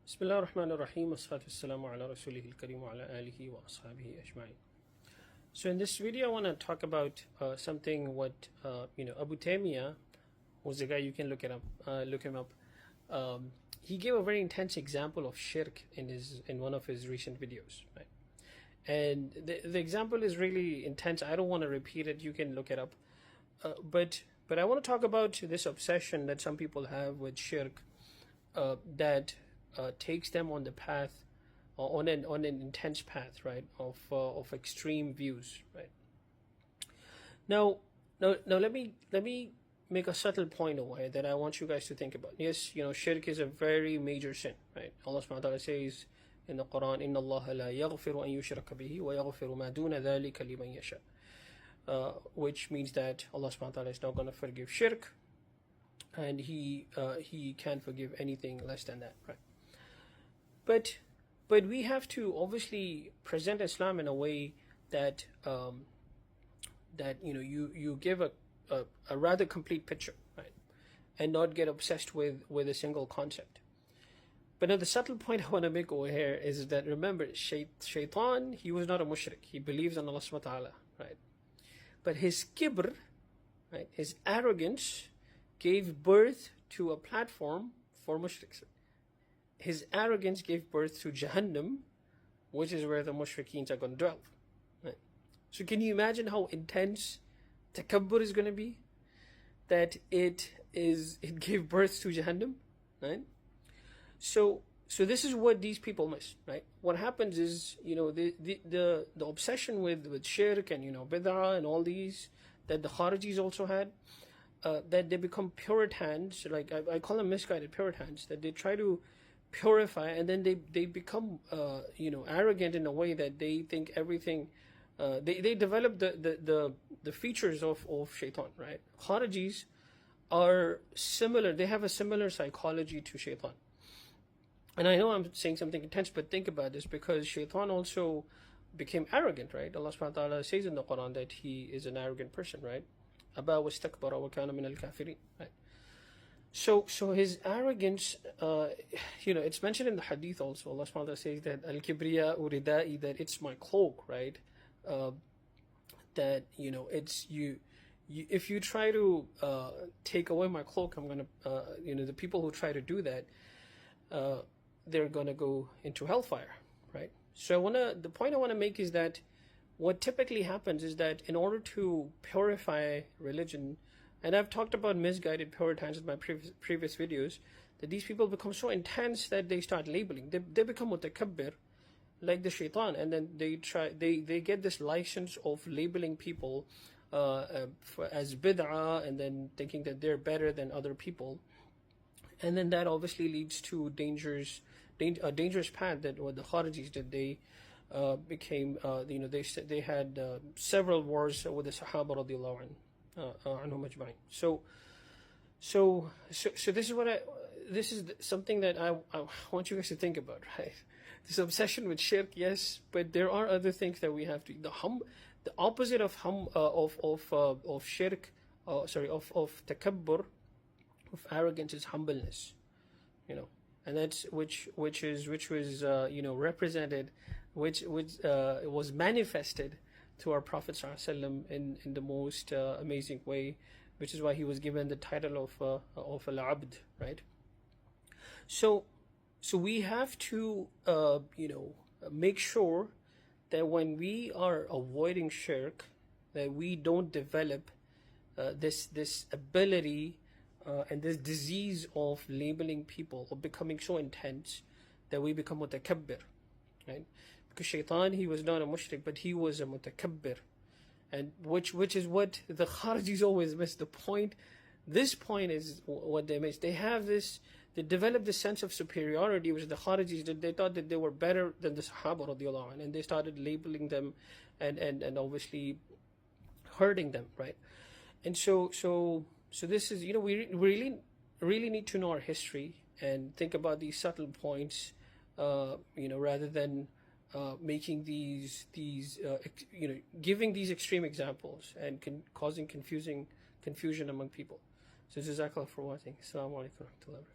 Bismillah ar-Rahman ar-Rahim. As-salatu was-salamu ala Rasulih al-Karim wa ala alihi wa ashabihi ajma'in. So in this video, I want to talk about something what Abu Taymiyyah, who's the guy, you can look him up. He gave a very intense example of shirk in one of his recent videos, right? And the example is really intense. I don't want to repeat it. You can look it up. But I want to talk about this obsession that some people have with shirk, that takes them on the path, on an intense path, right, of extreme views, right. Now let me make a subtle point away that I want you guys to think about. Yes, shirk is a very major sin, right? Allah subhanahu wa ta'ala says in the Quran, "Inna Allah la yaghfiru an yushraka bihi wa yaghfiru ma duna dhalika liman yasha," which means that Allah subhanahu wa ta'ala is not going to forgive shirk, and he can't forgive anything less than that, right? But we have to obviously present Islam in a way that you give a rather complete picture, right, and not get obsessed with a single concept. But now the subtle point I want to make over here is that, remember, shaitan, he was not a mushrik. He believes in Allah subhanahu wa ta'ala, right? But his kibr, right, his arrogance, gave birth to a platform for mushriks. His arrogance gave birth to Jahannam, which is where the mushrikeens are going to dwell. Right? So can you imagine how intense takabbur is going to be? That it gave birth to Jahannam, right? So this is what these people miss, right? What happens is, the obsession with shirk and bid'ah and all these that the kharijis also had, that they become Puritans, like I call them misguided Puritans, that they try to purify, and then they become arrogant in a way that they think everything, they develop the features of shaitan, right? Kharijis are similar, they have a similar psychology to shaitan. And I know I'm saying something intense, but think about this, because shaitan also became arrogant, right? Allah subhanahu wa ta'ala says in the Quran that he is an arrogant person, right? Aba wastakbara wa kana min al-kafirin, right? So his arrogance, it's mentioned in the hadith also. Allah subhanahu wa ta'ala says that al-kibriya uridai, that it's my cloak, right? That it's you. If you try to take away my cloak, I'm gonna, the people who try to do that, they're gonna go into hellfire, right? So the point I want to make is that what typically happens is that in order to purify religion, and I've talked about misguided Puritans in my previous videos, that these people become so intense that they start labeling. They become mutakabbir, like the shaitan, and then they get this license of labeling people as bid'ah, and then thinking that they're better than other people. And then that obviously leads to a dangerous path that what the kharijis did. They became, they had several wars with the Sahaba radiallahu anhum ajma'in. So this is something that I want you guys to think about, right? This obsession with shirk, yes, but there are other things that we have to. The opposite of shirk, of takabbur, of arrogance, is humbleness, and that's which was represented, which was manifested to our Prophet ﷺ in the most amazing way, which is why he was given the title of al-abd, right? So we have to make sure that when we are avoiding shirk, that we don't develop this ability and this disease of labeling people, or becoming so intense that we become mutakabbir, right? Because shaitan, he was not a mushrik, but he was a mutakabbir, and which is what the kharijis always miss. This point is what they miss. They developed this sense of superiority, which the kharijis did. They thought that they were better than the Sahaba radiallahu anhu, and they started labeling them and obviously hurting them, right? And so this is, we really need to know our history and think about these subtle points, rather than making these giving these extreme examples and causing confusion among people. So jazakallah for watching. Assalamu alaikum wa rahmatullahi wa barakatuh.